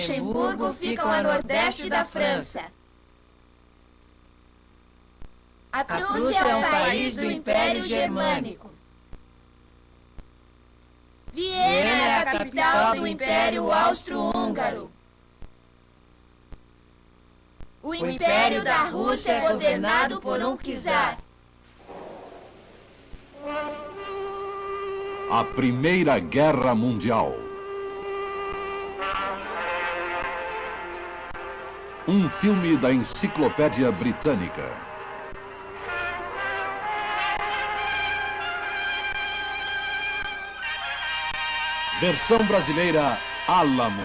Luxemburgo ficam a nordeste da França. A Prússia é um país do Império Germânico. Viena é a capital do Império Austro-Húngaro. O Império da Rússia é governado por um czar. A Primeira Guerra Mundial. Um filme da Enciclopédia Britânica. Versão brasileira, Álamo.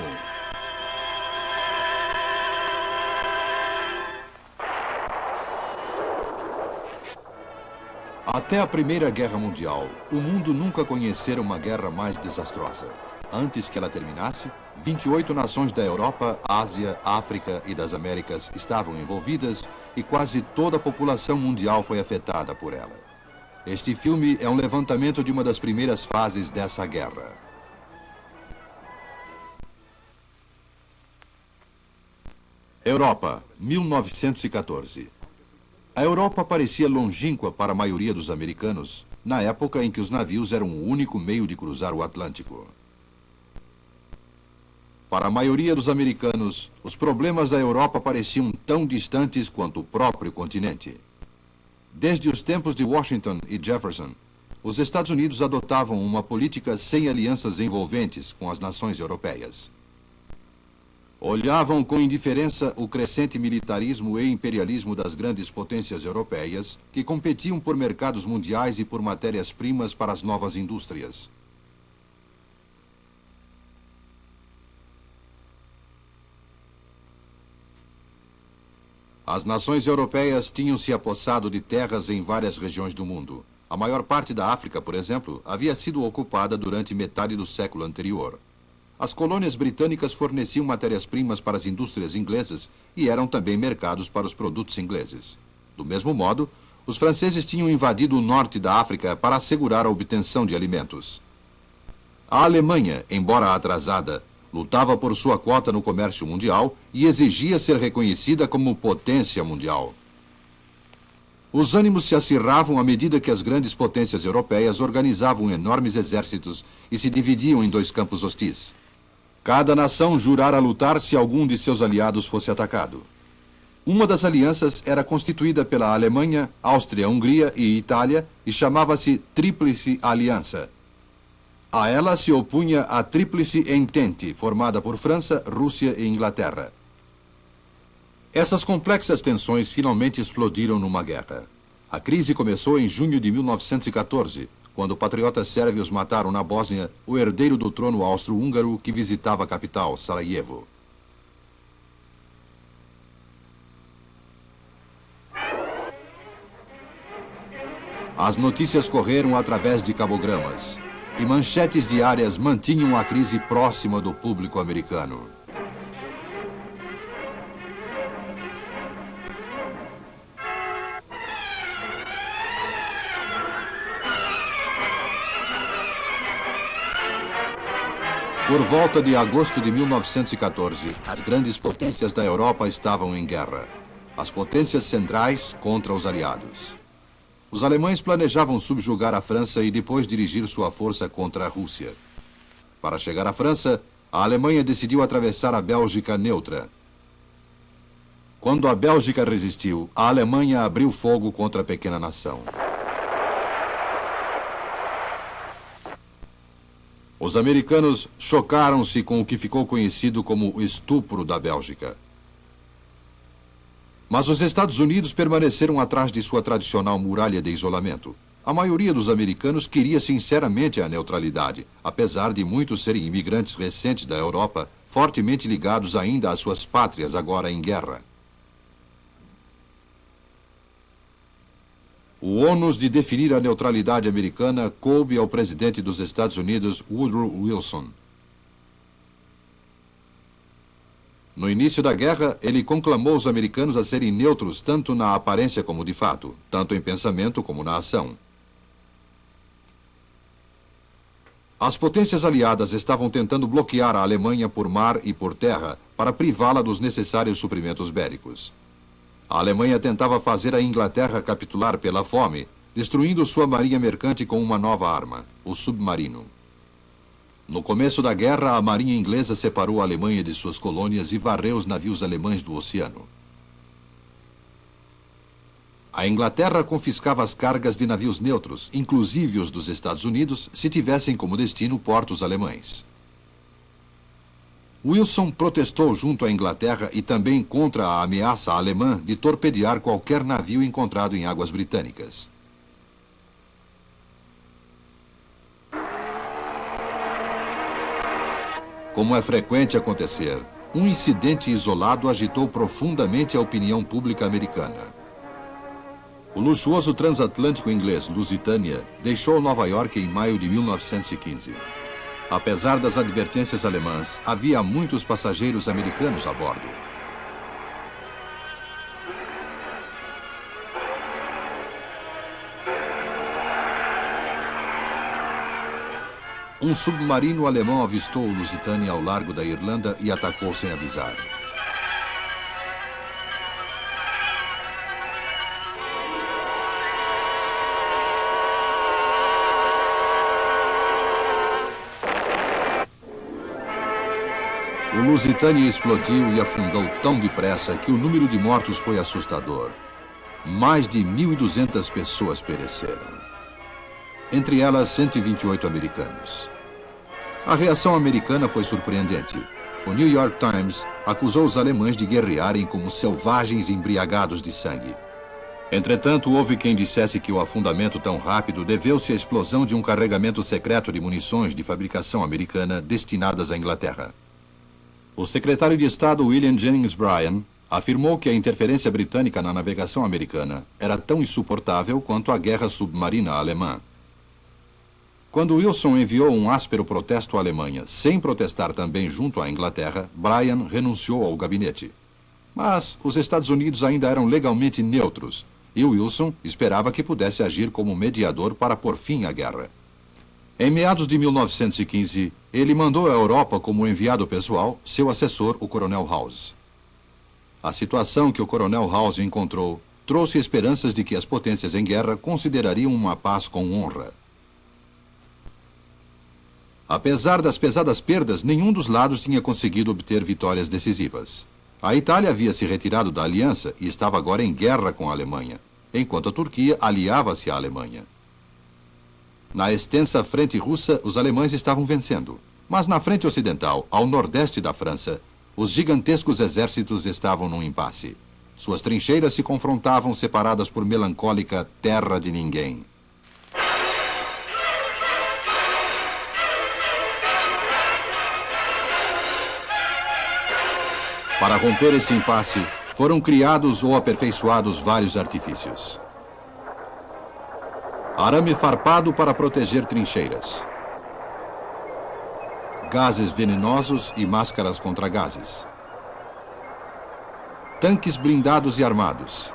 Até a Primeira Guerra Mundial, o mundo nunca conhecera uma guerra mais desastrosa. Antes que ela terminasse, 28 nações da Europa, Ásia, África e das Américas estavam envolvidas e quase toda a população mundial foi afetada por ela. Este filme é um levantamento de uma das primeiras fases dessa guerra. Europa, 1914. A Europa parecia longínqua para a maioria dos americanos, na época em que os navios eram o único meio de cruzar o Atlântico. Para a maioria dos americanos, os problemas da Europa pareciam tão distantes quanto o próprio continente. Desde os tempos de Washington e Jefferson, os Estados Unidos adotavam uma política sem alianças envolventes com as nações europeias. Olhavam com indiferença o crescente militarismo e imperialismo das grandes potências europeias, que competiam por mercados mundiais e por matérias-primas para as novas indústrias. As nações europeias tinham se apossado de terras em várias regiões do mundo. A maior parte da África, por exemplo, havia sido ocupada durante metade do século anterior. As colônias britânicas forneciam matérias-primas para as indústrias inglesas e eram também mercados para os produtos ingleses. Do mesmo modo, os franceses tinham invadido o norte da África para assegurar a obtenção de alimentos. A Alemanha, embora atrasada, lutava por sua cota no comércio mundial e exigia ser reconhecida como potência mundial. Os ânimos se acirravam à medida que as grandes potências europeias organizavam enormes exércitos e se dividiam em dois campos hostis. Cada nação jurara lutar se algum de seus aliados fosse atacado. Uma das alianças era constituída pela Alemanha, Áustria-Hungria e Itália e chamava-se Tríplice Aliança. A ela se opunha a Tríplice Entente, formada por França, Rússia e Inglaterra. Essas complexas tensões finalmente explodiram numa guerra. A crise começou em junho de 1914, quando patriotas sérvios mataram na Bósnia o herdeiro do trono austro-húngaro que visitava a capital, Sarajevo. As notícias correram através de cabogramas, e manchetes diárias mantinham a crise próxima do público americano. Por volta de agosto de 1914, as grandes potências da Europa estavam em guerra. As potências centrais contra os aliados. Os alemães planejavam subjugar a França e depois dirigir sua força contra a Rússia. Para chegar à França, a Alemanha decidiu atravessar a Bélgica neutra. Quando a Bélgica resistiu, a Alemanha abriu fogo contra a pequena nação. Os americanos chocaram-se com o que ficou conhecido como o estupro da Bélgica. Mas os Estados Unidos permaneceram atrás de sua tradicional muralha de isolamento. A maioria dos americanos queria sinceramente a neutralidade, apesar de muitos serem imigrantes recentes da Europa, fortemente ligados ainda às suas pátrias agora em guerra. O ônus de definir a neutralidade americana coube ao presidente dos Estados Unidos, Woodrow Wilson. No início da guerra, ele conclamou os americanos a serem neutros tanto na aparência como de fato, tanto em pensamento como na ação. As potências aliadas estavam tentando bloquear a Alemanha por mar e por terra para privá-la dos necessários suprimentos bélicos. A Alemanha tentava fazer a Inglaterra capitular pela fome, destruindo sua marinha mercante com uma nova arma, o submarino. No começo da guerra, a marinha inglesa separou a Alemanha de suas colônias e varreu os navios alemães do oceano. A Inglaterra confiscava as cargas de navios neutros, inclusive os dos Estados Unidos, se tivessem como destino portos alemães. Wilson protestou junto à Inglaterra e também contra a ameaça alemã de torpedear qualquer navio encontrado em águas britânicas. Como é frequente acontecer, um incidente isolado agitou profundamente a opinião pública americana. O luxuoso transatlântico inglês Lusitânia deixou Nova York em maio de 1915. Apesar das advertências alemãs, havia muitos passageiros americanos a bordo. Um submarino alemão avistou o Lusitânia ao largo da Irlanda e atacou sem avisar. O Lusitânia explodiu e afundou tão depressa que o número de mortos foi assustador. Mais de 1.200 pessoas pereceram. Entre elas, 128 americanos. A reação americana foi surpreendente. O New York Times acusou os alemães de guerrearem como selvagens embriagados de sangue. Entretanto, houve quem dissesse que o afundamento tão rápido deveu-se à explosão de um carregamento secreto de munições de fabricação americana destinadas à Inglaterra. O secretário de Estado William Jennings Bryan afirmou que a interferência britânica na navegação americana era tão insuportável quanto a guerra submarina alemã. Quando Wilson enviou um áspero protesto à Alemanha, sem protestar também junto à Inglaterra, Bryan renunciou ao gabinete. Mas os Estados Unidos ainda eram legalmente neutros, e Wilson esperava que pudesse agir como mediador para pôr fim à guerra. Em meados de 1915, ele mandou à Europa como enviado pessoal seu assessor, o Coronel House. A situação que o Coronel House encontrou trouxe esperanças de que as potências em guerra considerariam uma paz com honra. Apesar das pesadas perdas, nenhum dos lados tinha conseguido obter vitórias decisivas. A Itália havia se retirado da aliança e estava agora em guerra com a Alemanha, enquanto a Turquia aliava-se à Alemanha. Na extensa frente russa, os alemães estavam vencendo. Mas na frente ocidental, ao nordeste da França, os gigantescos exércitos estavam num impasse. Suas trincheiras se confrontavam separadas por melancólica terra de ninguém. Para romper esse impasse, foram criados ou aperfeiçoados vários artifícios. Arame farpado para proteger trincheiras. Gases venenosos e máscaras contra gases. Tanques blindados e armados.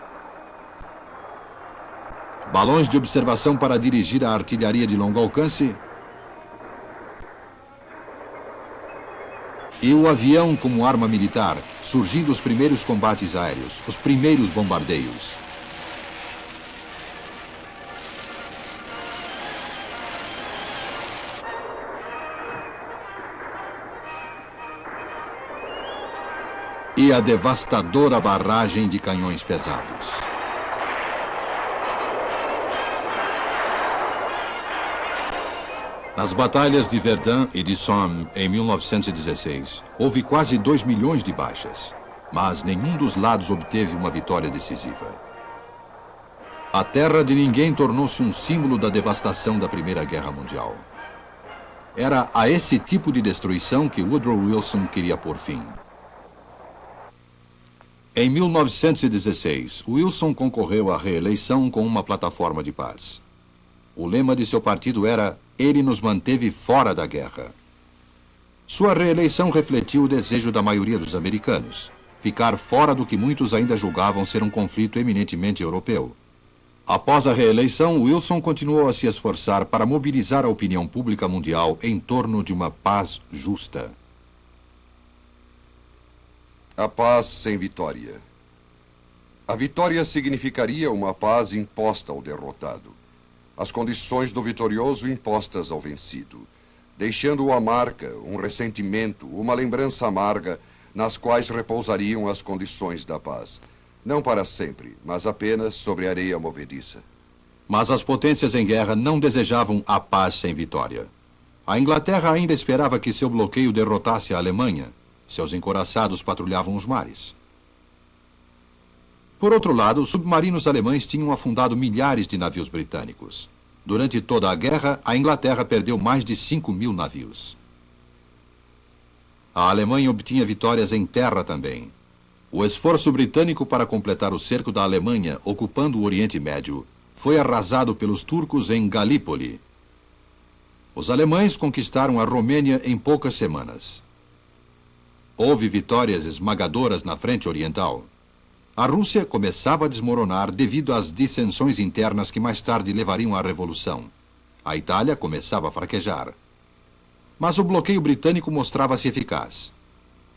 Balões de observação para dirigir a artilharia de longo alcance. E o avião como arma militar, surgindo os primeiros combates aéreos, os primeiros bombardeios. E a devastadora barragem de canhões pesados. Nas batalhas de Verdun e de Somme, em 1916, houve quase 2 milhões de baixas, mas nenhum dos lados obteve uma vitória decisiva. A terra de ninguém tornou-se um símbolo da devastação da Primeira Guerra Mundial. Era a esse tipo de destruição que Woodrow Wilson queria pôr fim. Em 1916, Wilson concorreu à reeleição com uma plataforma de paz. O lema de seu partido era: "Ele nos manteve fora da guerra". Sua reeleição refletiu o desejo da maioria dos americanos, ficar fora do que muitos ainda julgavam ser um conflito eminentemente europeu. Após a reeleição, Wilson continuou a se esforçar para mobilizar a opinião pública mundial em torno de uma paz justa. A paz sem vitória. A vitória significaria uma paz imposta ao derrotado. As condições do vitorioso impostas ao vencido, deixando a marca, um ressentimento, uma lembrança amarga, nas quais repousariam as condições da paz. Não para sempre, mas apenas sobre areia movediça. Mas as potências em guerra não desejavam a paz sem vitória. A Inglaterra ainda esperava que seu bloqueio derrotasse a Alemanha. Seus encouraçados patrulhavam os mares. Por outro lado, os submarinos alemães tinham afundado milhares de navios britânicos. Durante toda a guerra, a Inglaterra perdeu mais de 5.000 navios. A Alemanha obtinha vitórias em terra também. O esforço britânico para completar o cerco da Alemanha, ocupando o Oriente Médio, foi arrasado pelos turcos em Galípoli. Os alemães conquistaram a Romênia em poucas semanas. Houve vitórias esmagadoras na frente oriental. A Rússia começava a desmoronar devido às dissensões internas que mais tarde levariam à Revolução. A Itália começava a fraquejar. Mas o bloqueio britânico mostrava-se eficaz.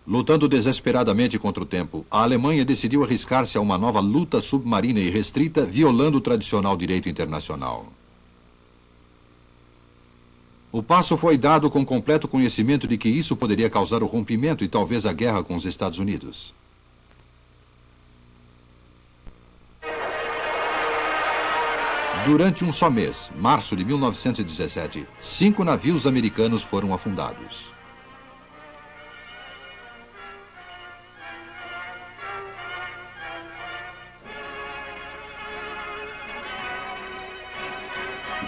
Lutando desesperadamente contra o tempo, a Alemanha decidiu arriscar-se a uma nova luta submarina e restrita, violando o tradicional direito internacional. O passo foi dado com completo conhecimento de que isso poderia causar o rompimento e talvez a guerra com os Estados Unidos. Durante um só mês, março de 1917, 5 navios americanos foram afundados.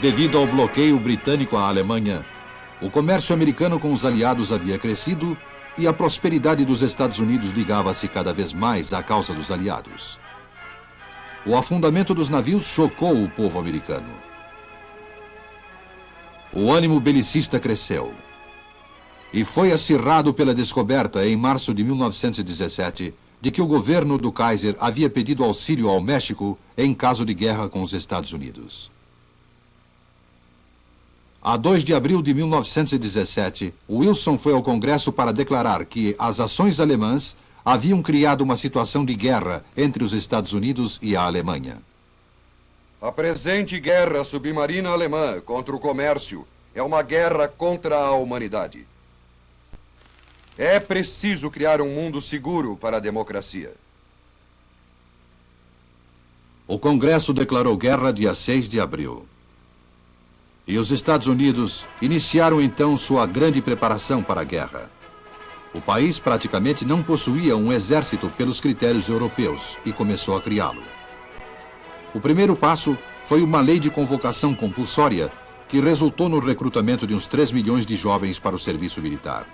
Devido ao bloqueio britânico à Alemanha, o comércio americano com os aliados havia crescido e a prosperidade dos Estados Unidos ligava-se cada vez mais à causa dos aliados. O afundamento dos navios chocou o povo americano. O ânimo belicista cresceu. E foi acirrado pela descoberta, em março de 1917, de que o governo do Kaiser havia pedido auxílio ao México em caso de guerra com os Estados Unidos. A 2 de abril de 1917, Wilson foi ao Congresso para declarar que as ações alemãs haviam criado uma situação de guerra entre os Estados Unidos e a Alemanha. A presente guerra submarina alemã contra o comércio é uma guerra contra a humanidade. É preciso criar um mundo seguro para a democracia. O Congresso declarou guerra dia 6 de abril. E os Estados Unidos iniciaram então sua grande preparação para a guerra. O país praticamente não possuía um exército pelos critérios europeus e começou a criá-lo. O primeiro passo foi uma lei de convocação compulsória que resultou no recrutamento de uns 3 milhões de jovens para o serviço militar.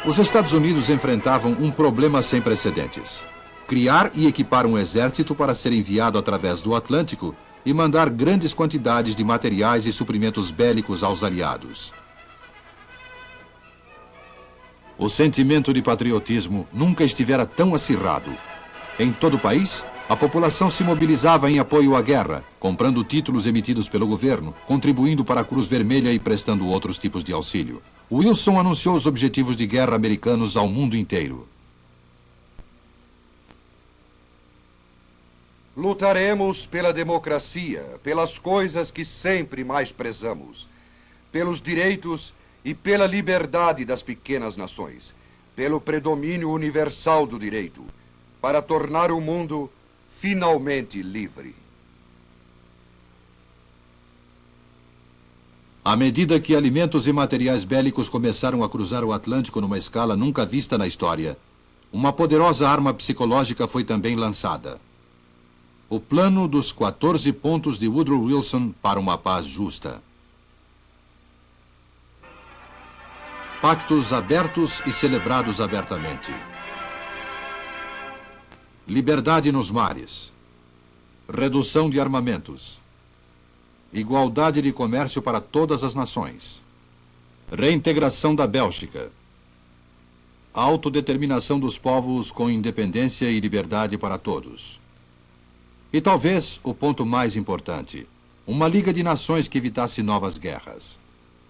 Os Estados Unidos enfrentavam um problema sem precedentes: criar e equipar um exército para ser enviado através do Atlântico e mandar grandes quantidades de materiais e suprimentos bélicos aos aliados. O sentimento de patriotismo nunca estivera tão acirrado. Em todo o país, a população se mobilizava em apoio à guerra, comprando títulos emitidos pelo governo, contribuindo para a Cruz Vermelha e prestando outros tipos de auxílio. Wilson anunciou os objetivos de guerra americanos ao mundo inteiro. Lutaremos pela democracia, pelas coisas que sempre mais prezamos, pelos direitos e pela liberdade das pequenas nações, pelo predomínio universal do direito, para tornar o mundo finalmente livre. À medida que alimentos e materiais bélicos começaram a cruzar o Atlântico numa escala nunca vista na história, uma poderosa arma psicológica foi também lançada: o plano dos 14 pontos de Woodrow Wilson para uma paz justa. Pactos abertos e celebrados abertamente. Liberdade nos mares. Redução de armamentos. Igualdade de comércio para todas as nações. Reintegração da Bélgica. a autodeterminação dos povos com independência e liberdade para todos. E talvez o ponto mais importante, uma Liga de Nações que evitasse novas guerras.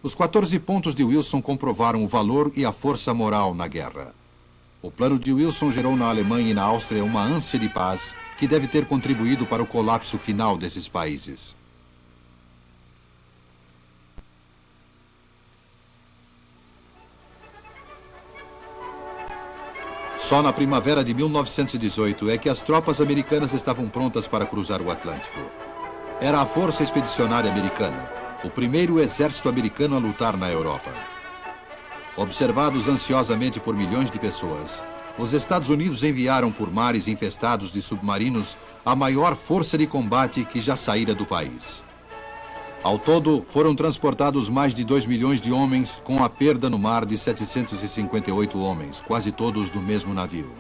Os 14 pontos de Wilson comprovaram o valor e a força moral na guerra. O plano de Wilson gerou na Alemanha e na Áustria uma ânsia de paz que deve ter contribuído para o colapso final desses países. Só na primavera de 1918 é que as tropas americanas estavam prontas para cruzar o Atlântico. Era a Força Expedicionária Americana, o primeiro exército americano a lutar na Europa. Observados ansiosamente por milhões de pessoas, os Estados Unidos enviaram por mares infestados de submarinos a maior força de combate que já saíra do país. Ao todo, foram transportados mais de 2 milhões de homens, com a perda no mar de 758 homens, quase todos do mesmo navio.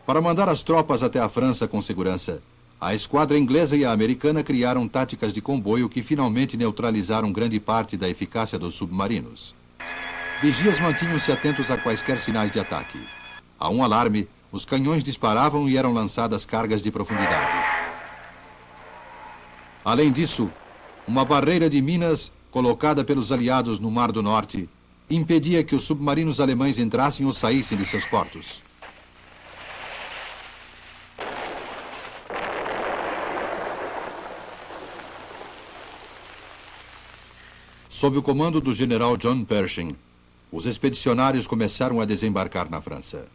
Para mandar as tropas até a França com segurança, a esquadra inglesa e a americana criaram táticas de comboio que finalmente neutralizaram grande parte da eficácia dos submarinos. Vigias mantinham-se atentos a quaisquer sinais de ataque. A um alarme, os canhões disparavam e eram lançadas cargas de profundidade. Além disso, uma barreira de minas, colocada pelos aliados no Mar do Norte, impedia que os submarinos alemães entrassem ou saíssem de seus portos. Sob o comando do general John Pershing, os expedicionários começaram a desembarcar na França.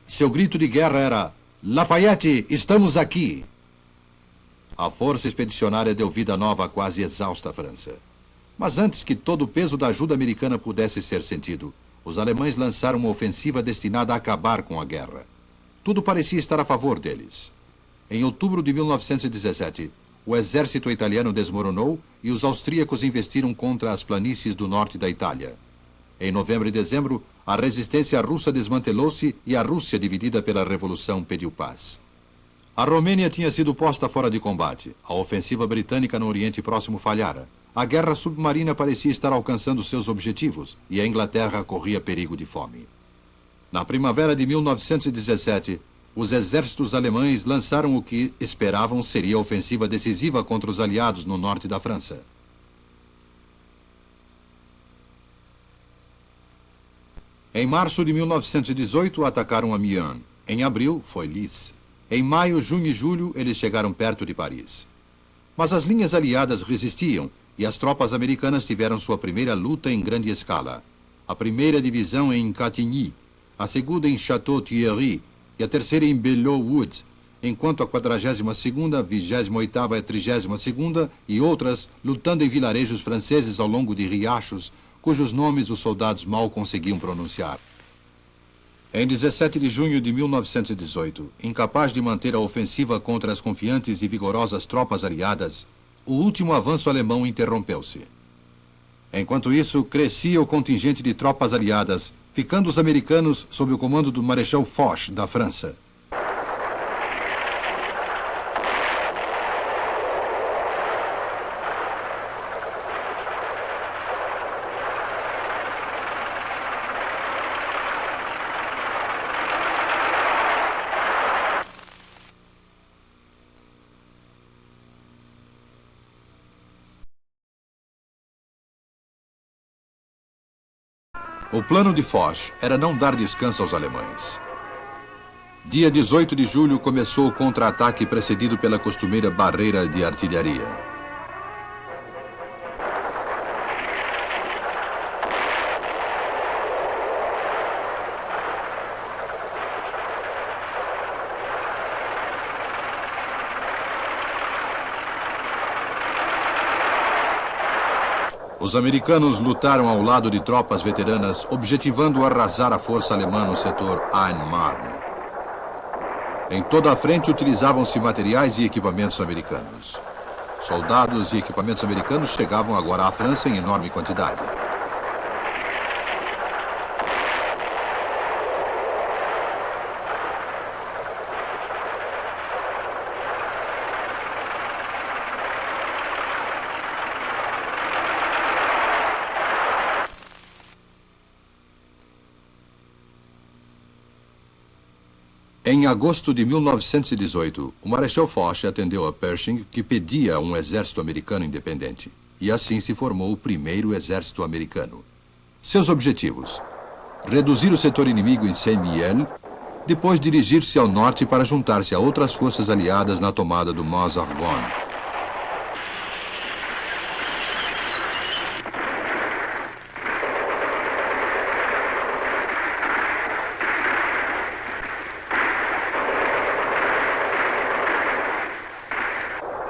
Seu grito de guerra era: Lafayette, estamos aqui! A força expedicionária deu vida nova à quase exausta França. Mas antes que todo o peso da ajuda americana pudesse ser sentido, os alemães lançaram uma ofensiva destinada a acabar com a guerra. Tudo parecia estar a favor deles. Em outubro de 1917, o exército italiano desmoronou e os austríacos investiram contra as planícies do norte da Itália. Em novembro e dezembro, a resistência russa desmantelou-se e a Rússia, dividida pela Revolução, pediu paz. A Romênia tinha sido posta fora de combate. A ofensiva britânica no Oriente Próximo falhara. A guerra submarina parecia estar alcançando seus objetivos e a Inglaterra corria perigo de fome. Na primavera de 1917, os exércitos alemães lançaram o que esperavam seria a ofensiva decisiva contra os aliados no norte da França. Em março de 1918, atacaram Amiens. Em abril, foi Lys. Em maio, junho e julho, eles chegaram perto de Paris. Mas as linhas aliadas resistiam e as tropas americanas tiveram sua primeira luta em grande escala. A primeira divisão em Catigny, a segunda em Château-Thierry e a terceira em Belleau-Wood, enquanto a 42ª, 28ª e 32ª e outras lutando em vilarejos franceses ao longo de riachos, cujos nomes os soldados mal conseguiam pronunciar. Em 17 de junho de 1918, incapaz de manter a ofensiva contra as confiantes e vigorosas tropas aliadas, o último avanço alemão interrompeu-se. Enquanto isso, crescia o contingente de tropas aliadas, ficando os americanos sob o comando do Marechal Foch, da França. O plano de Foch era não dar descanso aos alemães. Dia 18 de julho começou o contra-ataque precedido pela costumeira barreira de artilharia. Os americanos lutaram ao lado de tropas veteranas, objetivando arrasar a força alemã no setor Aisne-Marne. Em toda a frente utilizavam-se materiais e equipamentos americanos. Soldados e equipamentos americanos chegavam agora à França em enorme quantidade. Em agosto de 1918, o Marechal Foch atendeu a Pershing, que pedia um exército americano independente. E assim se formou o primeiro exército americano. Seus objetivos: reduzir o setor inimigo em Saint-Mihiel, depois dirigir-se ao norte para juntar-se a outras forças aliadas na tomada do Meuse-Argonne.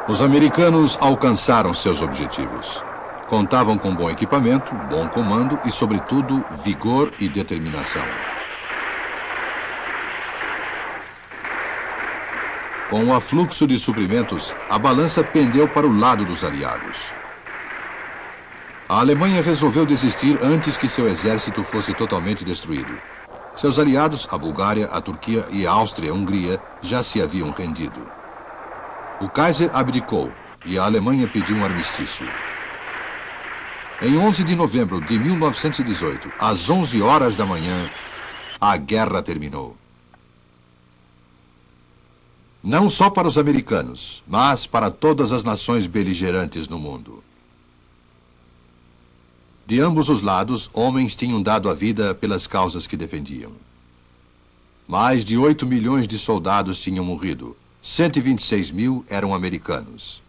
Os americanos alcançaram seus objetivos. Contavam com bom equipamento, bom comando e, sobretudo, vigor e determinação. Com o afluxo de suprimentos, a balança pendeu para o lado dos aliados. A Alemanha resolveu desistir antes que seu exército fosse totalmente destruído. Seus aliados, a Bulgária, a Turquia e a Áustria-Hungria, já se haviam rendido. O Kaiser abdicou e a Alemanha pediu um armistício. Em 11 de novembro de 1918, às 11 horas da manhã, a guerra terminou. Não só para os americanos, mas para todas as nações beligerantes no mundo. De ambos os lados, homens tinham dado a vida pelas causas que defendiam. Mais de 8 milhões de soldados tinham morrido. 126 mil eram americanos.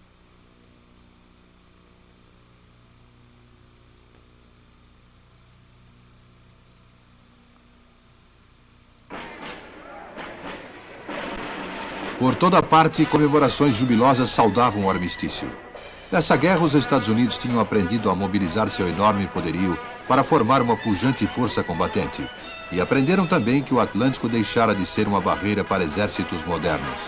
Por toda parte, comemorações jubilosas saudavam o armistício. Nessa guerra, os Estados Unidos tinham aprendido a mobilizar seu enorme poderio para formar uma pujante força combatente. E aprenderam também que o Atlântico deixara de ser uma barreira para exércitos modernos.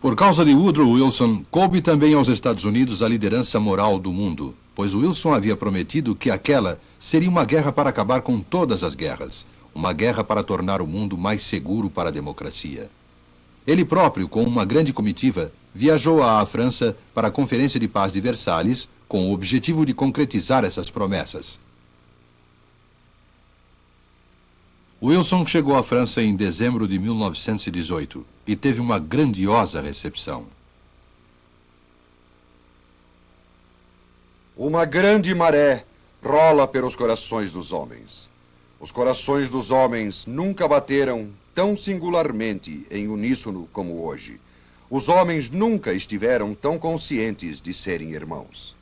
Por causa de Woodrow Wilson, coube também aos Estados Unidos a liderança moral do mundo, pois Wilson havia prometido que aquela seria uma guerra para acabar com todas as guerras, uma guerra para tornar o mundo mais seguro para a democracia. Ele próprio, com uma grande comitiva, viajou à França para a Conferência de Paz de Versalhes, com o objetivo de concretizar essas promessas. Wilson chegou à França em dezembro de 1918 e teve uma grandiosa recepção. Uma grande maré rola pelos corações dos homens. Os corações dos homens nunca bateram tão singularmente em uníssono como hoje. Os homens nunca estiveram tão conscientes de serem irmãos.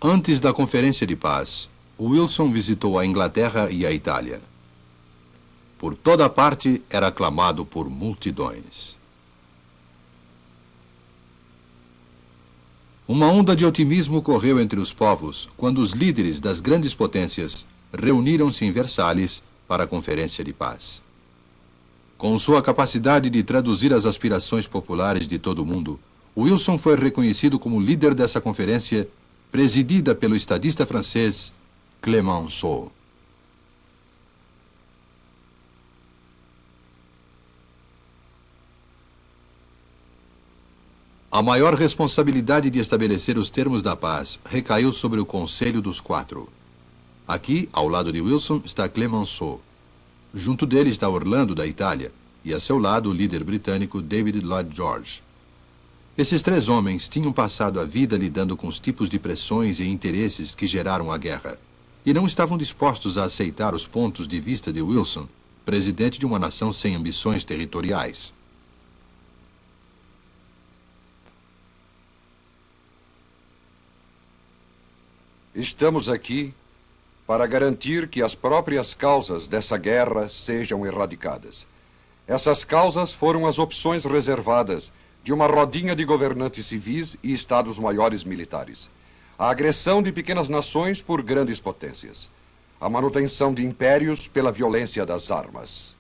Antes da Conferência de Paz, Wilson visitou a Inglaterra e a Itália. Por toda parte era aclamado por multidões. Uma onda de otimismo correu entre os povos quando os líderes das grandes potências reuniram-se em Versalhes para a Conferência de Paz. Com sua capacidade de traduzir as aspirações populares de todo o mundo, Wilson foi reconhecido como líder dessa conferência, presidida pelo estadista francês Clemenceau. A maior responsabilidade de estabelecer os termos da paz recaiu sobre o Conselho dos Quatro. Aqui, ao lado de Wilson, está Clemenceau. Junto dele está Orlando, da Itália, e a seu lado o líder britânico David Lloyd George. Esses três homens tinham passado a vida lidando com os tipos de pressões e interesses que geraram a guerra, e não estavam dispostos a aceitar os pontos de vista de Wilson, presidente de uma nação sem ambições territoriais. Estamos aqui para garantir que as próprias causas dessa guerra sejam erradicadas. Essas causas foram as opções reservadas de uma rodinha de governantes civis e estados-maiores militares. A agressão de pequenas nações por grandes potências. A manutenção de impérios pela violência das armas.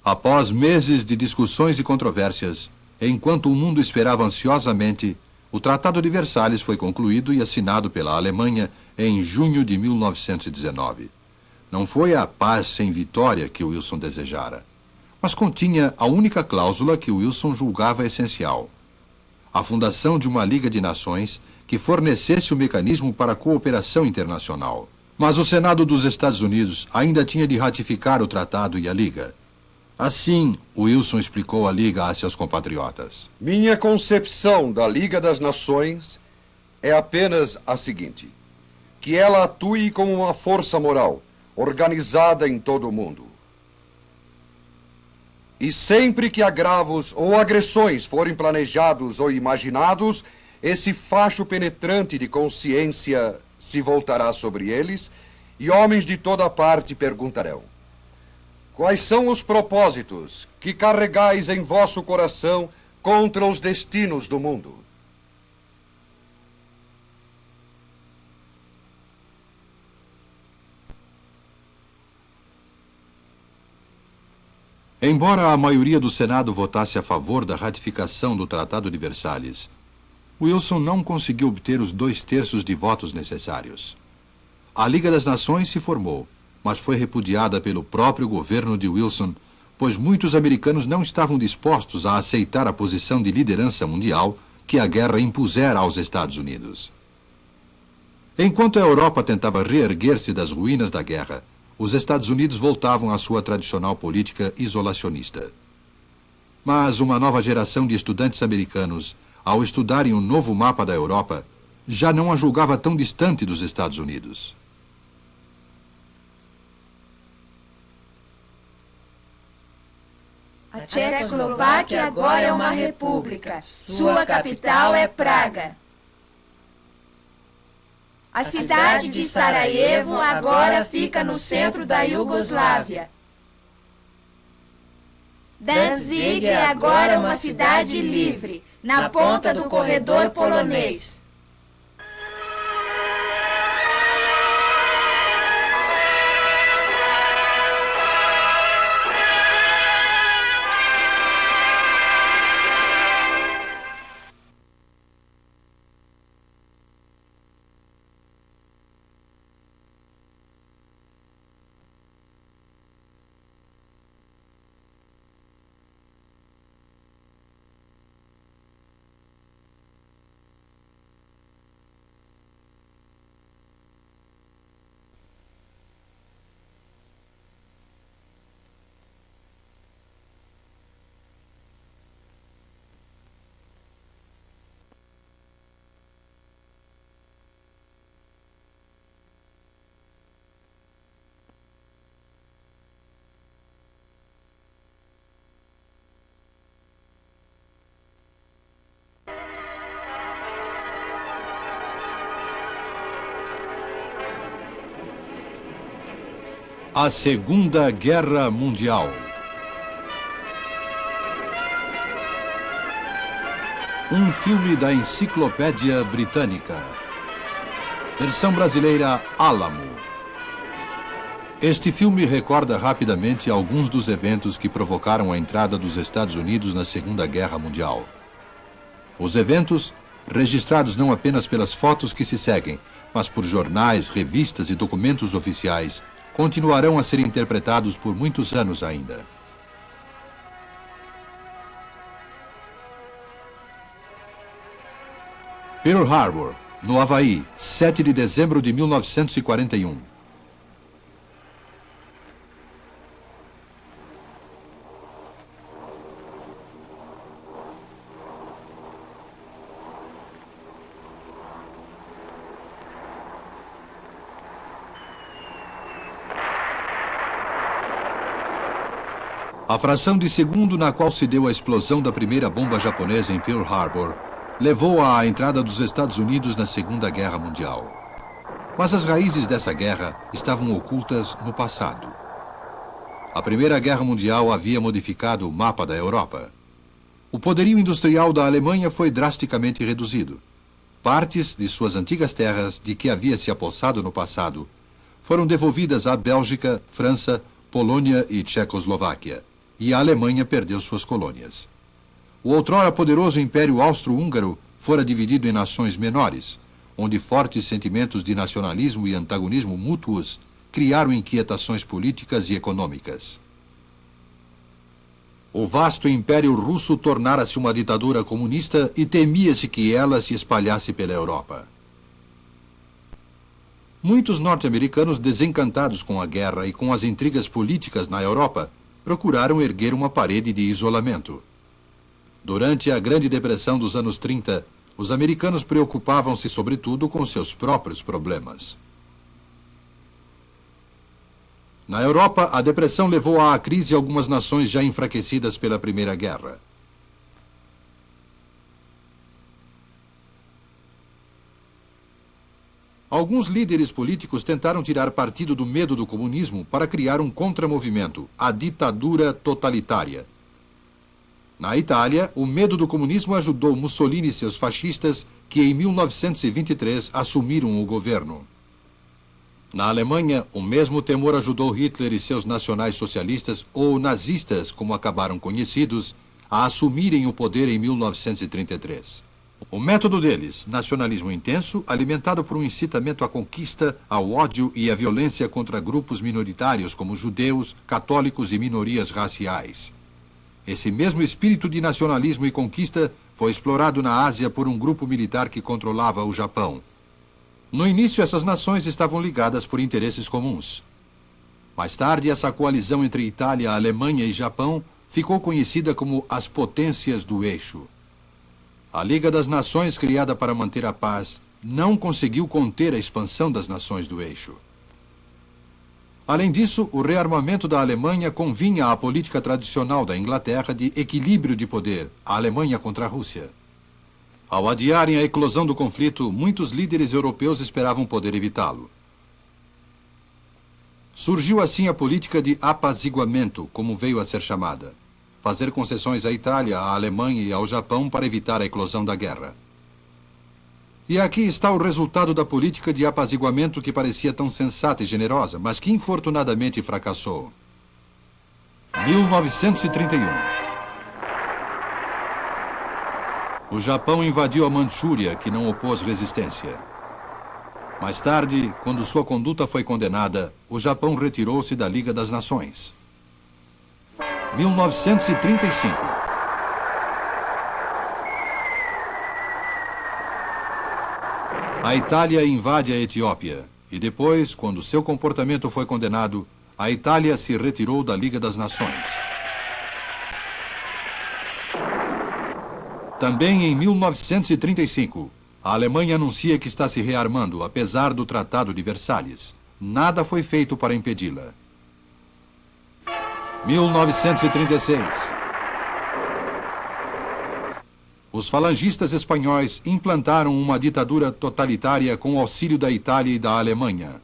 Após meses de discussões e controvérsias, enquanto o mundo esperava ansiosamente, O Tratado de Versalhes foi concluído e assinado pela Alemanha em junho de 1919. Não foi a paz sem vitória que Wilson desejara, mas continha a única cláusula que Wilson julgava essencial: a fundação de uma Liga de Nações que fornecesse o mecanismo para a cooperação internacional. Mas o Senado dos Estados Unidos ainda tinha de ratificar o tratado e a Liga. Assim, Wilson explicou a Liga a seus compatriotas. Minha concepção da Liga das Nações é apenas a seguinte: que ela atue como uma força moral, organizada em todo o mundo. E sempre que agravos ou agressões forem planejados ou imaginados, esse facho penetrante de consciência se voltará sobre eles, e homens de toda parte perguntarão: quais são os propósitos que carregais em vosso coração contra os destinos do mundo? Embora a maioria do Senado votasse a favor da ratificação do Tratado de Versalhes, Wilson não conseguiu obter os 2/3 de votos necessários. A Liga das Nações se formou, mas foi repudiada pelo próprio governo de Wilson, pois muitos americanos não estavam dispostos a aceitar a posição de liderança mundial que a guerra impusera aos Estados Unidos. Enquanto a Europa tentava reerguer-se das ruínas da guerra, os Estados Unidos voltavam à sua tradicional política isolacionista. Mas uma nova geração de estudantes americanos, ao estudarem o novo mapa da Europa, já não a julgava tão distante dos Estados Unidos. A Tchecoslováquia agora é uma república. Sua capital é Praga. A cidade de Sarajevo agora fica no centro da Iugoslávia. Danzig é agora uma cidade livre, na ponta do corredor polonês. A Segunda Guerra Mundial. Um filme da Enciclopédia Britânica. Versão brasileira Álamo. Este filme recorda rapidamente alguns dos eventos que provocaram a entrada dos Estados Unidos na Segunda Guerra Mundial. Os eventos, registrados não apenas pelas fotos que se seguem, mas por jornais, revistas e documentos oficiais, continuarão a ser interpretados por muitos anos ainda. Pearl Harbor, no Havaí, 7 de dezembro de 1941. A fração de segundo na qual se deu a explosão da primeira bomba japonesa em Pearl Harbor levou à entrada dos Estados Unidos na Segunda Guerra Mundial. Mas as raízes dessa guerra estavam ocultas no passado. A Primeira Guerra Mundial havia modificado o mapa da Europa. O poderio industrial da Alemanha foi drasticamente reduzido. Partes de suas antigas terras, de que havia se apossado no passado, foram devolvidas à Bélgica, França, Polônia e Tchecoslováquia, e a Alemanha perdeu suas colônias. O outrora poderoso Império Austro-Húngaro fora dividido em nações menores, onde fortes sentimentos de nacionalismo e antagonismo mútuos criaram inquietações políticas e econômicas. O vasto Império Russo tornara-se uma ditadura comunista e temia-se que ela se espalhasse pela Europa. Muitos norte-americanos, desencantados com a guerra e com as intrigas políticas na Europa, procuraram erguer uma parede de isolamento. Durante a Grande Depressão dos anos 30, os americanos preocupavam-se sobretudo com seus próprios problemas. Na Europa, a depressão levou à crise algumas nações já enfraquecidas pela Primeira Guerra. Alguns líderes políticos tentaram tirar partido do medo do comunismo para criar um contramovimento, a ditadura totalitária. Na Itália, o medo do comunismo ajudou Mussolini e seus fascistas, que em 1923 assumiram o governo. Na Alemanha, o mesmo temor ajudou Hitler e seus nacionais-socialistas, ou nazistas, como acabaram conhecidos, a assumirem o poder em 1933. O método deles, nacionalismo intenso, alimentado por um incitamento à conquista, ao ódio e à violência contra grupos minoritários como judeus, católicos e minorias raciais. Esse mesmo espírito de nacionalismo e conquista foi explorado na Ásia por um grupo militar que controlava o Japão. No início, essas nações estavam ligadas por interesses comuns. Mais tarde, essa coalizão entre Itália, Alemanha e Japão ficou conhecida como as Potências do Eixo. A Liga das Nações, criada para manter a paz, não conseguiu conter a expansão das nações do eixo. Além disso, o rearmamento da Alemanha convinha à política tradicional da Inglaterra de equilíbrio de poder, a Alemanha contra a Rússia. Ao adiarem a eclosão do conflito, muitos líderes europeus esperavam poder evitá-lo. Surgiu assim a política de apaziguamento, como veio a ser chamada. Fazer concessões à Itália, à Alemanha e ao Japão para evitar a eclosão da guerra. E aqui está o resultado da política de apaziguamento que parecia tão sensata e generosa, mas que infortunadamente fracassou. 1931. O Japão invadiu a Manchúria, que não opôs resistência. Mais tarde, quando sua conduta foi condenada, o Japão retirou-se da Liga das Nações. 1935. A Itália invade a Etiópia e depois, quando seu comportamento foi condenado, a Itália se retirou da Liga das Nações. Também em 1935, a Alemanha anuncia que está se rearmando, apesar do Tratado de Versalhes. Nada foi feito para impedi-la. 1936. Os falangistas espanhóis implantaram uma ditadura totalitária com o auxílio da Itália e da Alemanha.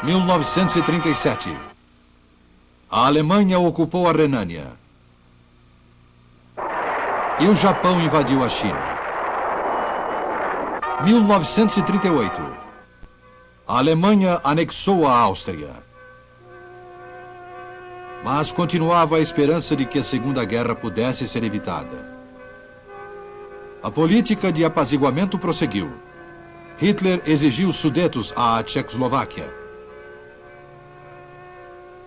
em 1937. A Alemanha ocupou a Renânia. E o Japão invadiu a China. 1938. A Alemanha anexou a Áustria. Mas continuava a esperança de que a Segunda Guerra pudesse ser evitada. A política de apaziguamento prosseguiu. Hitler exigiu Sudetos à Tchecoslováquia.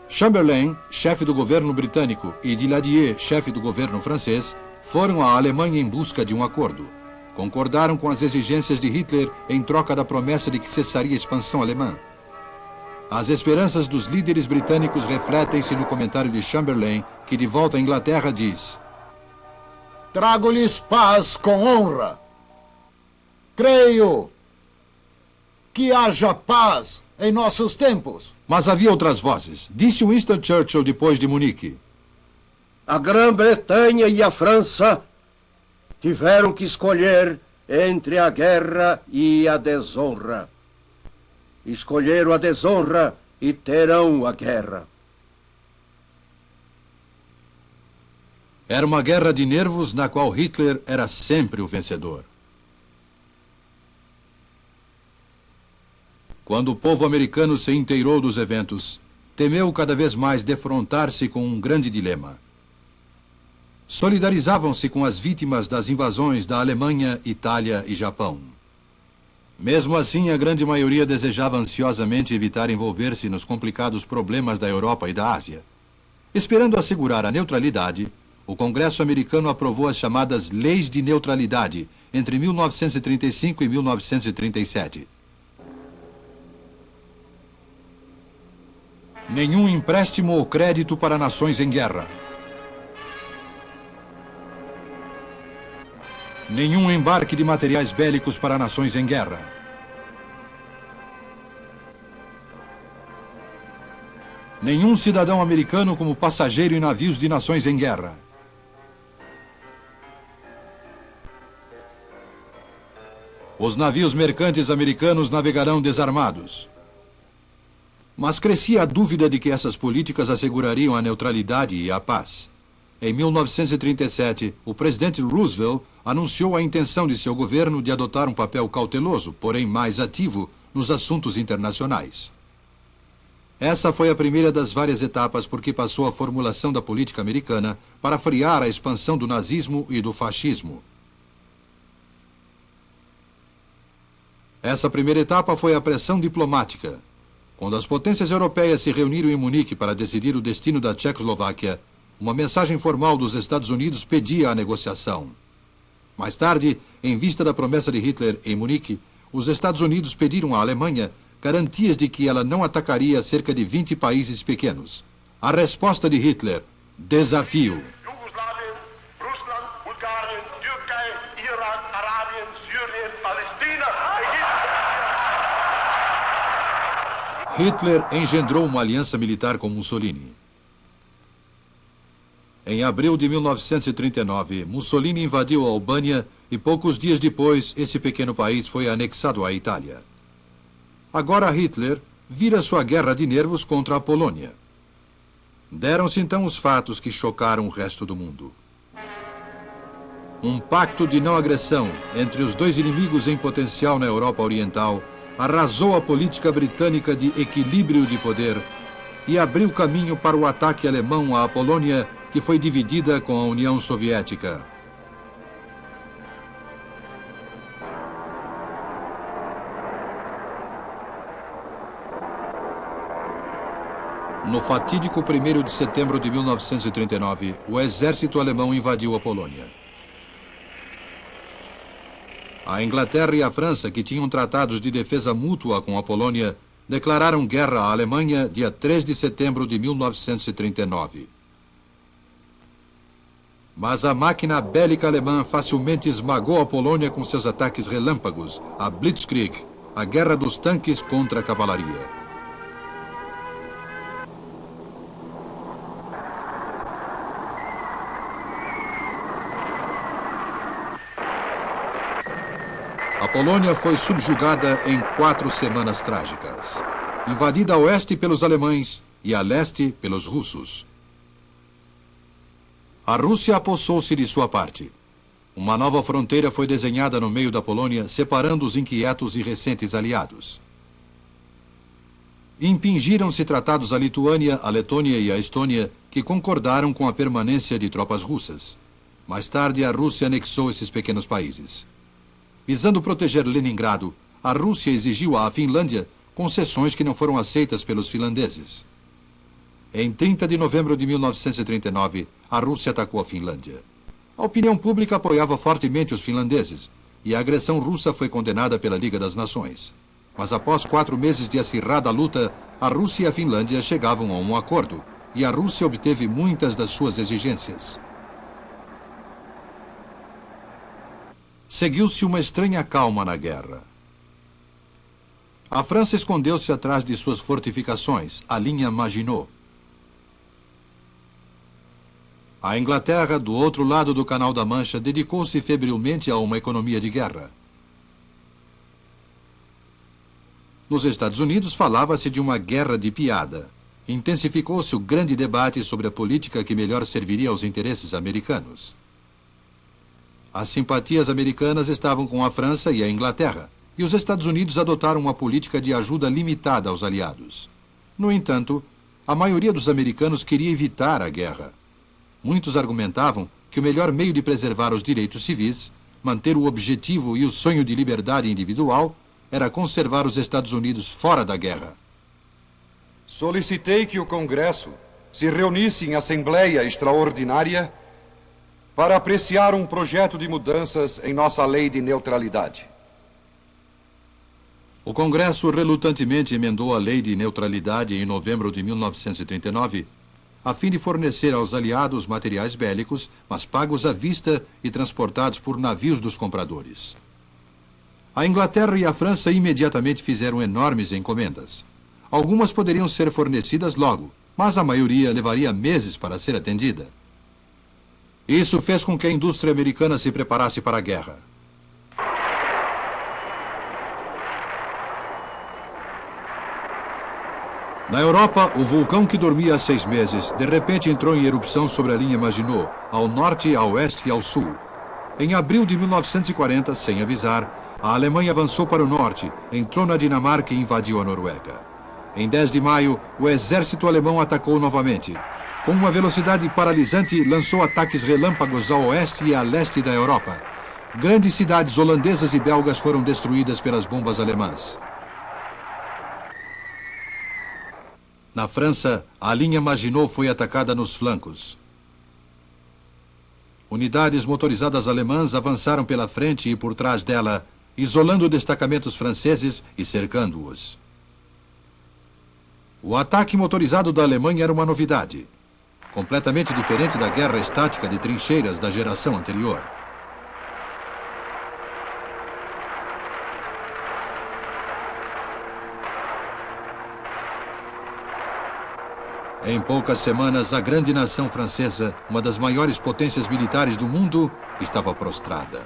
Chamberlain, chefe do governo britânico, e Daladier, chefe do governo francês, foram à Alemanha em busca de um acordo. Concordaram com as exigências de Hitler em troca da promessa de que cessaria a expansão alemã. As esperanças dos líderes britânicos refletem-se no comentário de Chamberlain, que de volta à Inglaterra diz: trago-lhes paz com honra. Creio que haja paz em nossos tempos. Mas havia outras vozes. Disse Winston Churchill depois de Munique: a Grã-Bretanha e a França tiveram que escolher entre a guerra e a desonra. Escolheram a desonra e terão a guerra. Era uma guerra de nervos na qual Hitler era sempre o vencedor. Quando o povo americano se inteirou dos eventos, temeu cada vez mais defrontar-se com um grande dilema. Solidarizavam-se com as vítimas das invasões da Alemanha, Itália e Japão. Mesmo assim, a grande maioria desejava ansiosamente evitar envolver-se nos complicados problemas da Europa e da Ásia. Esperando assegurar a neutralidade, o Congresso americano aprovou as chamadas Leis de Neutralidade entre 1935 e 1937. Nenhum empréstimo ou crédito para nações em guerra. Nenhum embarque de materiais bélicos para nações em guerra. Nenhum cidadão americano como passageiro em navios de nações em guerra. Os navios mercantes americanos navegarão desarmados. Mas crescia a dúvida de que essas políticas assegurariam a neutralidade e a paz. Em 1937, o presidente Roosevelt anunciou a intenção de seu governo de adotar um papel cauteloso, porém mais ativo, nos assuntos internacionais. Essa foi a primeira das várias etapas por que passou a formulação da política americana para frear a expansão do nazismo e do fascismo. Essa primeira etapa foi a pressão diplomática. Quando as potências europeias se reuniram em Munique para decidir o destino da Tchecoslováquia, uma mensagem formal dos Estados Unidos pedia a negociação. Mais tarde, em vista da promessa de Hitler em Munique, os Estados Unidos pediram à Alemanha garantias de que ela não atacaria cerca de 20 países pequenos. A resposta de Hitler: desafio. Jugoslawien, Russland, Bulgarien, Türkei, Irak, Arabien, Syrien, Palästina, Hitler engendrou uma aliança militar com Mussolini. Em abril de 1939, Mussolini invadiu a Albânia e poucos dias depois, esse pequeno país foi anexado à Itália. Agora Hitler vira sua guerra de nervos contra a Polônia. Deram-se então os fatos que chocaram o resto do mundo. Um pacto de não agressão entre os dois inimigos em potencial na Europa Oriental arrasou a política britânica de equilíbrio de poder e abriu caminho para o ataque alemão à Polônia, que foi dividida com a União Soviética. No fatídico 1º de setembro de 1939, o exército alemão invadiu a Polônia. A Inglaterra e a França, que tinham tratados de defesa mútua com a Polônia, declararam guerra à Alemanha dia 3 de setembro de 1939. Mas a máquina bélica alemã facilmente esmagou a Polônia com seus ataques relâmpagos, a Blitzkrieg, a guerra dos tanques contra a cavalaria. A Polônia foi subjugada em 4 semanas trágicas, invadida a oeste pelos alemães e a leste pelos russos. A Rússia apossou-se de sua parte. Uma nova fronteira foi desenhada no meio da Polônia, separando os inquietos e recentes aliados. Impingiram-se tratados a Lituânia, a Letônia e a Estônia, que concordaram com a permanência de tropas russas. Mais tarde, a Rússia anexou esses pequenos países. Visando proteger Leningrado, a Rússia exigiu à Finlândia concessões que não foram aceitas pelos finlandeses. Em 30 de novembro de 1939, a Rússia atacou a Finlândia. A opinião pública apoiava fortemente os finlandeses, e a agressão russa foi condenada pela Liga das Nações. Mas após 4 meses de acirrada luta, a Rússia e a Finlândia chegavam a um acordo, e a Rússia obteve muitas das suas exigências. Seguiu-se uma estranha calma na guerra. A França escondeu-se atrás de suas fortificações, a linha Maginot. A Inglaterra, do outro lado do Canal da Mancha, dedicou-se febrilmente a uma economia de guerra. Nos Estados Unidos falava-se de uma guerra de piada. Intensificou-se o grande debate sobre a política que melhor serviria aos interesses americanos. As simpatias americanas estavam com a França e a Inglaterra, e os Estados Unidos adotaram uma política de ajuda limitada aos aliados. No entanto, a maioria dos americanos queria evitar a guerra. Muitos argumentavam que o melhor meio de preservar os direitos civis, manter o objetivo e o sonho de liberdade individual, era conservar os Estados Unidos fora da guerra. Solicitei que o Congresso se reunisse em Assembleia Extraordinária para apreciar um projeto de mudanças em nossa lei de neutralidade. O Congresso relutantemente emendou a lei de neutralidade em novembro de 1939, a fim de fornecer aos aliados materiais bélicos, mas pagos à vista e transportados por navios dos compradores. A Inglaterra e a França imediatamente fizeram enormes encomendas. Algumas poderiam ser fornecidas logo, mas a maioria levaria meses para ser atendida. Isso fez com que a indústria americana se preparasse para a guerra. Na Europa, o vulcão que dormia há 6 meses, de repente entrou em erupção sobre a linha Maginot, ao norte, ao oeste e ao sul. Em abril de 1940, sem avisar, a Alemanha avançou para o norte, entrou na Dinamarca e invadiu a Noruega. Em 10 de maio, o exército alemão atacou novamente. Com uma velocidade paralisante, lançou ataques relâmpagos ao oeste e a leste da Europa. Grandes cidades holandesas e belgas foram destruídas pelas bombas alemãs. Na França, a linha Maginot foi atacada nos flancos. Unidades motorizadas alemãs avançaram pela frente e por trás dela, isolando destacamentos franceses e cercando-os. O ataque motorizado da Alemanha era uma novidade, completamente diferente da guerra estática de trincheiras da geração anterior. Em poucas semanas, a grande nação francesa, uma das maiores potências militares do mundo, estava prostrada.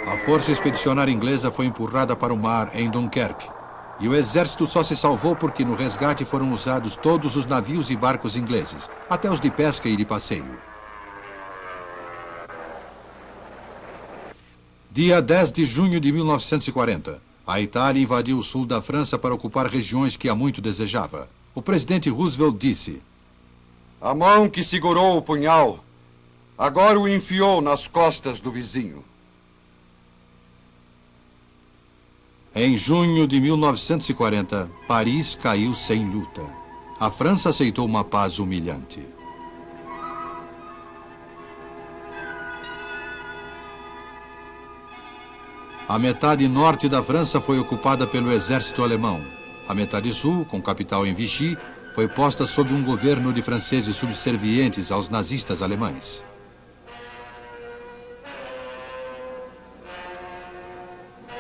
A força expedicionária inglesa foi empurrada para o mar em Dunkerque. E o exército só se salvou porque no resgate foram usados todos os navios e barcos ingleses, até os de pesca e de passeio. Dia 10 de junho de 1940, a Itália invadiu o sul da França para ocupar regiões que há muito desejava. O presidente Roosevelt disse: A mão que segurou o punhal agora o enfiou nas costas do vizinho. Em junho de 1940, Paris caiu sem luta. A França aceitou uma paz humilhante. A metade norte da França foi ocupada pelo exército alemão. A metade sul, com capital em Vichy, foi posta sob um governo de franceses subservientes aos nazistas alemães.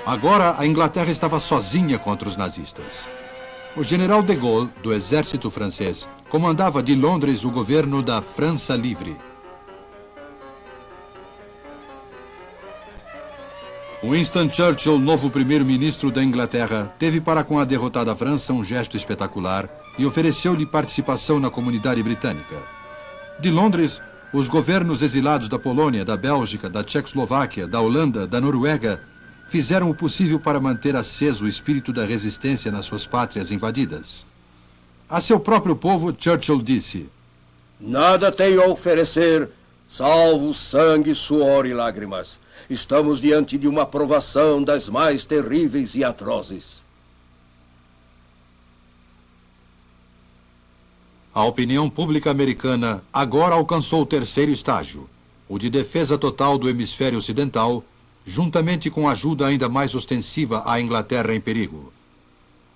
Agora, a Inglaterra estava sozinha contra os nazistas. O general de Gaulle, do exército francês, comandava de Londres o governo da França Livre. Winston Churchill, novo primeiro-ministro da Inglaterra, teve para com a derrotada França um gesto espetacular e ofereceu-lhe participação na comunidade britânica. De Londres, os governos exilados da Polônia, da Bélgica, da Tchecoslováquia, da Holanda, da Noruega, fizeram o possível para manter aceso o espírito da resistência nas suas pátrias invadidas. A seu próprio povo, Churchill disse: Nada tenho a oferecer, salvo sangue, suor e lágrimas. Estamos diante de uma provação das mais terríveis e atrozes. A opinião pública americana agora alcançou o terceiro estágio, o de defesa total do hemisfério ocidental, juntamente com ajuda ainda mais ostensiva à Inglaterra em perigo.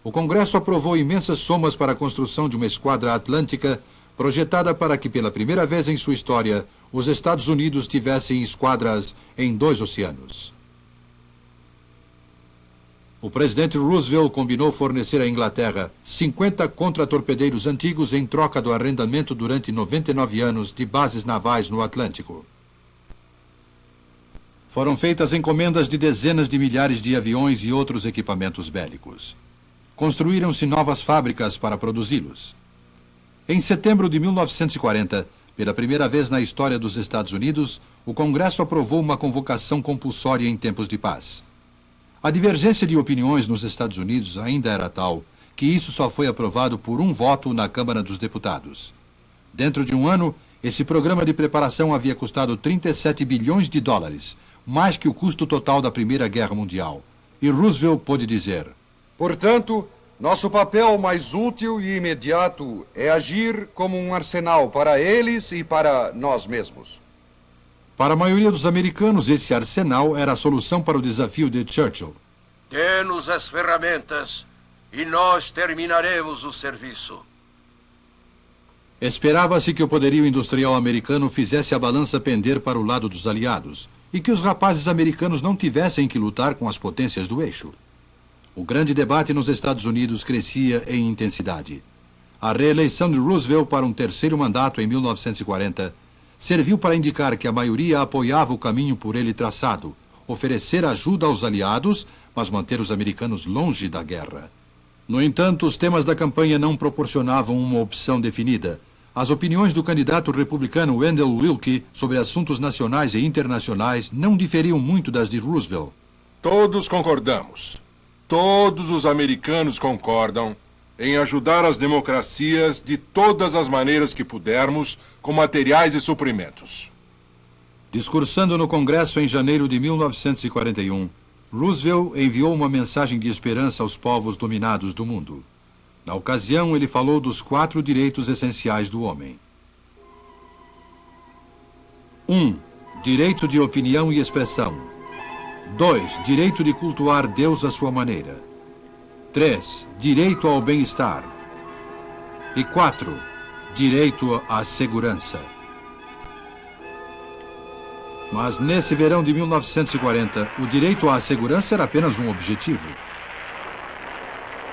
O Congresso aprovou imensas somas para a construção de uma esquadra atlântica projetada para que, pela primeira vez em sua história, os Estados Unidos tivessem esquadras em 2 oceanos. O presidente Roosevelt combinou fornecer à Inglaterra 50 contra-torpedeiros antigos em troca do arrendamento durante 99 anos de bases navais no Atlântico. Foram feitas encomendas de dezenas de milhares de aviões e outros equipamentos bélicos. Construíram-se novas fábricas para produzi-los. Em setembro de 1940, pela primeira vez na história dos Estados Unidos, o Congresso aprovou uma convocação compulsória em tempos de paz. A divergência de opiniões nos Estados Unidos ainda era tal que isso só foi aprovado por um voto na Câmara dos Deputados. Dentro de um ano, esse programa de preparação havia custado 37 bilhões de dólares, mais que o custo total da Primeira Guerra Mundial. E Roosevelt pôde dizer: Portanto, nosso papel mais útil e imediato é agir como um arsenal para eles e para nós mesmos. Para a maioria dos americanos, esse arsenal era a solução para o desafio de Churchill. Dê-nos as ferramentas e nós terminaremos o serviço. Esperava-se que o poderio industrial americano fizesse a balança pender para o lado dos aliados e que os rapazes americanos não tivessem que lutar com as potências do eixo. O grande debate nos Estados Unidos crescia em intensidade. A reeleição de Roosevelt para um terceiro mandato em 1940 serviu para indicar que a maioria apoiava o caminho por ele traçado, oferecer ajuda aos aliados, mas manter os americanos longe da guerra. No entanto, os temas da campanha não proporcionavam uma opção definida. As opiniões do candidato republicano Wendell Willkie sobre assuntos nacionais e internacionais não diferiam muito das de Roosevelt. Todos concordamos. Todos os americanos concordam em ajudar as democracias de todas as maneiras que pudermos, com materiais e suprimentos. Discursando no Congresso em janeiro de 1941, Roosevelt enviou uma mensagem de esperança aos povos dominados do mundo. Na ocasião, ele falou dos 4 direitos essenciais do homem. 1. Direito de opinião e expressão. 2. Direito de cultuar Deus à sua maneira. 3. Direito ao bem-estar. E 4. Direito à segurança. Mas nesse verão de 1940, o direito à segurança era apenas um objetivo.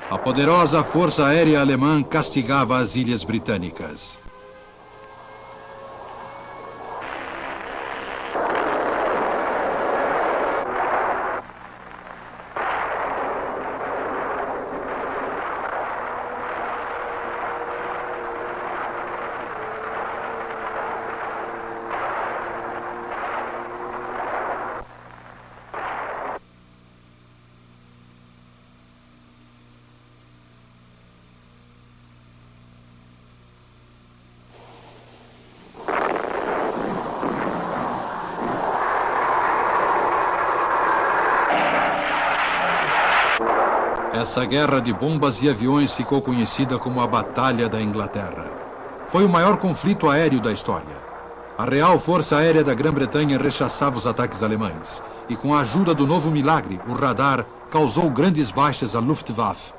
A poderosa força aérea alemã castigava as ilhas britânicas. Essa guerra de bombas e aviões ficou conhecida como a Batalha da Inglaterra. Foi o maior conflito aéreo da história. A Real Força Aérea da Grã-Bretanha rechaçava os ataques alemães e, com a ajuda do novo milagre, o radar, causou grandes baixas à Luftwaffe.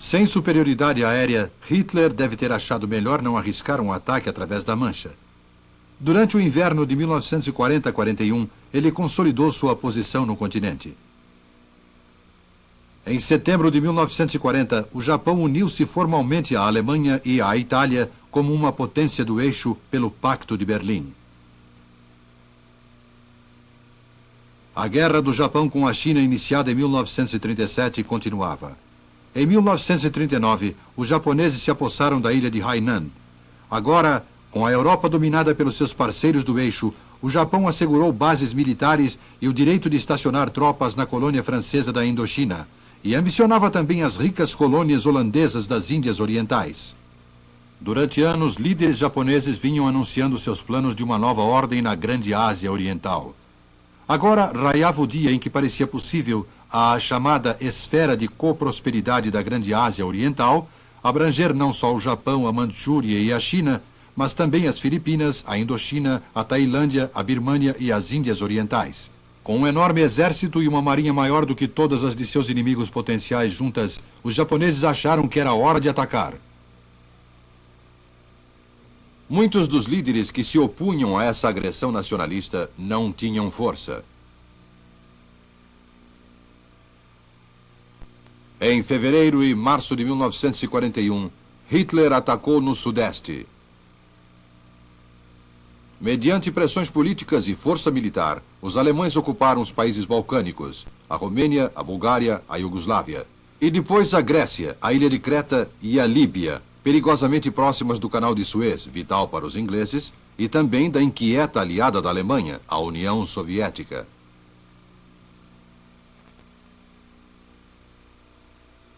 Sem superioridade aérea, Hitler deve ter achado melhor não arriscar um ataque através da Mancha. Durante o inverno de 1940-41, ele consolidou sua posição no continente. Em setembro de 1940, o Japão uniu-se formalmente à Alemanha e à Itália como uma potência do eixo pelo Pacto de Berlim. A guerra do Japão com a China, iniciada em 1937, continuava. Em 1939, os japoneses se apossaram da ilha de Hainan. Agora, com a Europa dominada pelos seus parceiros do eixo, o Japão assegurou bases militares e o direito de estacionar tropas na colônia francesa da Indochina, e ambicionava também as ricas colônias holandesas das Índias Orientais. Durante anos, líderes japoneses vinham anunciando seus planos de uma nova ordem na Grande Ásia Oriental. Agora, raiava o dia em que parecia possível a chamada esfera de coprosperidade da Grande Ásia Oriental abranger não só o Japão, a Manchúria e a China, mas também as Filipinas, a Indochina, a Tailândia, a Birmânia e as Índias Orientais. Com um enorme exército e uma marinha maior do que todas as de seus inimigos potenciais juntas, os japoneses acharam que era hora de atacar. Muitos dos líderes que se opunham a essa agressão nacionalista não tinham força. Em fevereiro e março de 1941, Hitler atacou no Sudeste. Mediante pressões políticas e força militar, os alemães ocuparam os países balcânicos, a Romênia, a Bulgária, a Iugoslávia, e depois a Grécia, a ilha de Creta e a Líbia, perigosamente próximas do Canal de Suez, vital para os ingleses, e também da inquieta aliada da Alemanha, a União Soviética.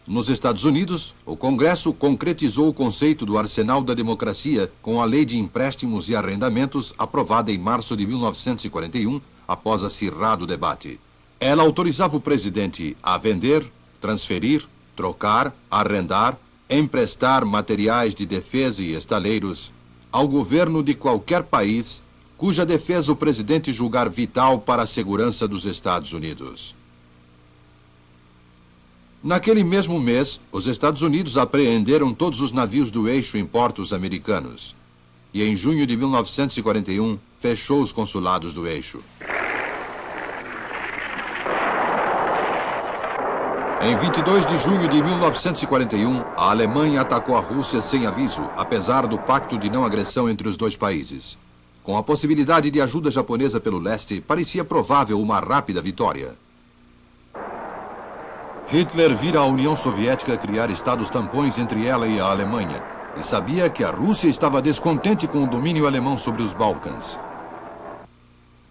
Nos Estados Unidos, o Congresso concretizou o conceito do arsenal da democracia com a Lei de Empréstimos e Arrendamentos, aprovada em março de 1941, após acirrado debate. Ela autorizava o presidente a vender, transferir, trocar, arrendar, emprestar materiais de defesa e estaleiros ao governo de qualquer país cuja defesa o presidente julgar vital para a segurança dos Estados Unidos. Naquele mesmo mês, os Estados Unidos apreenderam todos os navios do eixo em portos americanos. E em junho de 1941, fechou os consulados do eixo. Em 22 de junho de 1941, a Alemanha atacou a Rússia sem aviso, apesar do pacto de não agressão entre os dois países. Com a possibilidade de ajuda japonesa pelo leste, parecia provável uma rápida vitória. Hitler vira a União Soviética criar estados tampões entre ela e a Alemanha, e sabia que a Rússia estava descontente com o domínio alemão sobre os Balcãs.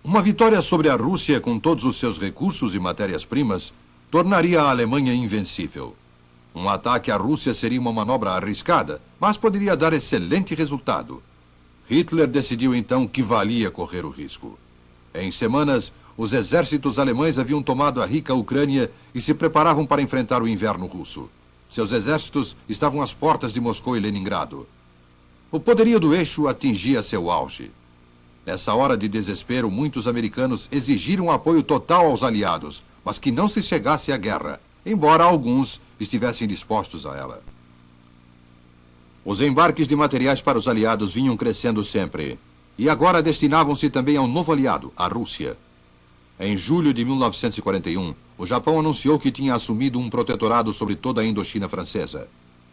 Uma vitória sobre a Rússia com todos os seus recursos e matérias-primas tornaria a Alemanha invencível. Um ataque à Rússia seria uma manobra arriscada, mas poderia dar excelente resultado. Hitler decidiu então que valia correr o risco. Em semanas, os exércitos alemães haviam tomado a rica Ucrânia e se preparavam para enfrentar o inverno russo. Seus exércitos estavam às portas de Moscou e Leningrado. O poderio do eixo atingia seu auge. Nessa hora de desespero, muitos americanos exigiram apoio total aos aliados, mas que não se chegasse à guerra, embora alguns estivessem dispostos a ela. Os embarques de materiais para os aliados vinham crescendo sempre, e agora destinavam-se também a um novo aliado, a Rússia. Em julho de 1941, o Japão anunciou que tinha assumido um protetorado sobre toda a Indochina francesa.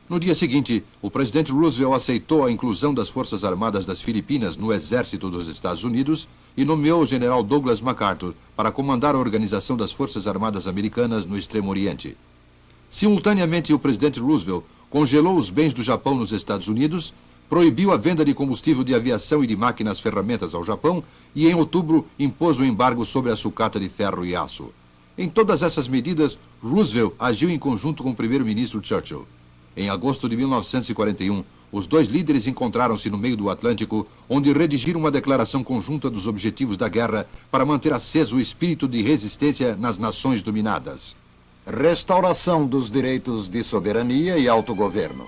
No dia seguinte, o presidente Roosevelt aceitou a inclusão das Forças Armadas das Filipinas no exército dos Estados Unidos e nomeou o general Douglas MacArthur para comandar a organização das Forças Armadas Americanas no Extremo Oriente. Simultaneamente, o presidente Roosevelt congelou os bens do Japão nos Estados Unidos, proibiu a venda de combustível de aviação e de máquinas ferramentas ao Japão e, em outubro, impôs o embargo sobre a sucata de ferro e aço. Em todas essas medidas, Roosevelt agiu em conjunto com o primeiro-ministro Churchill. Em agosto de 1941, os dois líderes encontraram-se no meio do Atlântico, onde redigiram uma declaração conjunta dos objetivos da guerra para manter aceso o espírito de resistência nas nações dominadas. Restauração dos direitos de soberania e autogoverno.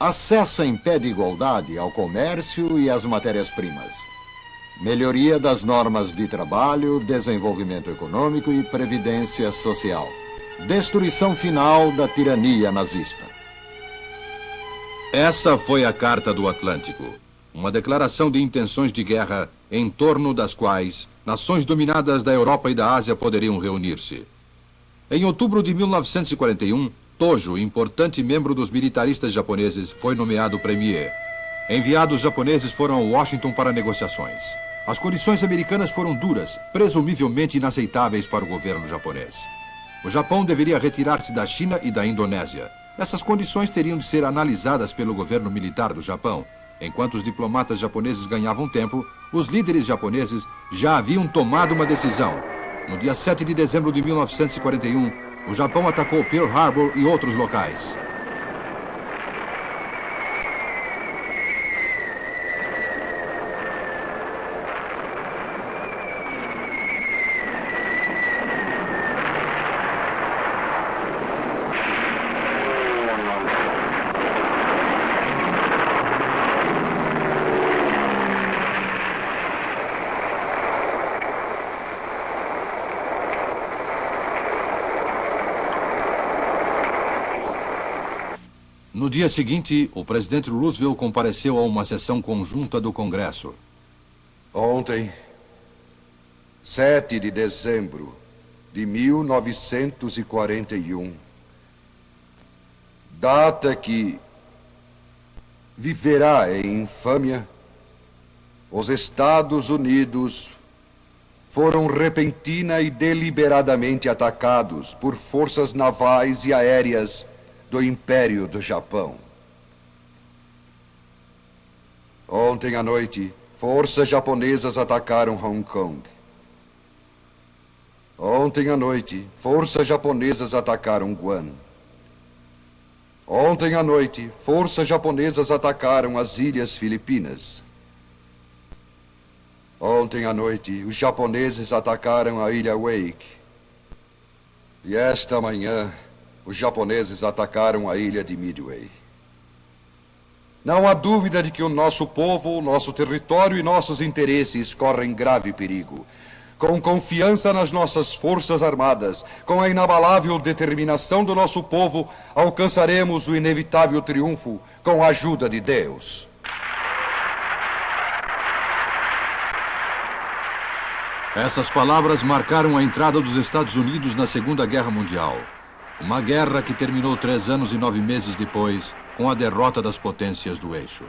Acesso em pé de igualdade ao comércio e às matérias-primas. Melhoria das normas de trabalho, desenvolvimento econômico e previdência social. Destruição final da tirania nazista. Essa foi a Carta do Atlântico, uma declaração de intenções de guerra em torno das quais nações dominadas da Europa e da Ásia poderiam reunir-se. Em outubro de 1941, Tojo, importante membro dos militaristas japoneses, foi nomeado premier. Enviados japoneses foram a Washington para negociações. As condições americanas foram duras, presumivelmente inaceitáveis para o governo japonês. O Japão deveria retirar-se da China e da Indonésia. Essas condições teriam de ser analisadas pelo governo militar do Japão. Enquanto os diplomatas japoneses ganhavam tempo, os líderes japoneses já haviam tomado uma decisão. No dia 7 de dezembro de 1941, o Japão atacou Pearl Harbor e outros locais. No dia seguinte, o presidente Roosevelt compareceu a uma sessão conjunta do Congresso. Ontem, 7 de dezembro de 1941, data que viverá em infâmia? Os Estados Unidos foram repentina e deliberadamente atacados por forças navais e aéreas do Império do Japão. Ontem à noite, forças japonesas atacaram Hong Kong. Ontem à noite, forças japonesas atacaram Guam. Ontem à noite, forças japonesas atacaram as Ilhas Filipinas. Ontem à noite, os japoneses atacaram a Ilha Wake. E esta manhã, os japoneses atacaram a ilha de Midway. Não há dúvida de que o nosso povo, o nosso território e nossos interesses correm grave perigo. Com confiança nas nossas forças armadas, com a inabalável determinação do nosso povo, alcançaremos o inevitável triunfo com a ajuda de Deus. Essas palavras marcaram a entrada dos Estados Unidos na Segunda Guerra Mundial. Uma guerra que terminou 3 anos e 9 meses depois, com a derrota das potências do eixo.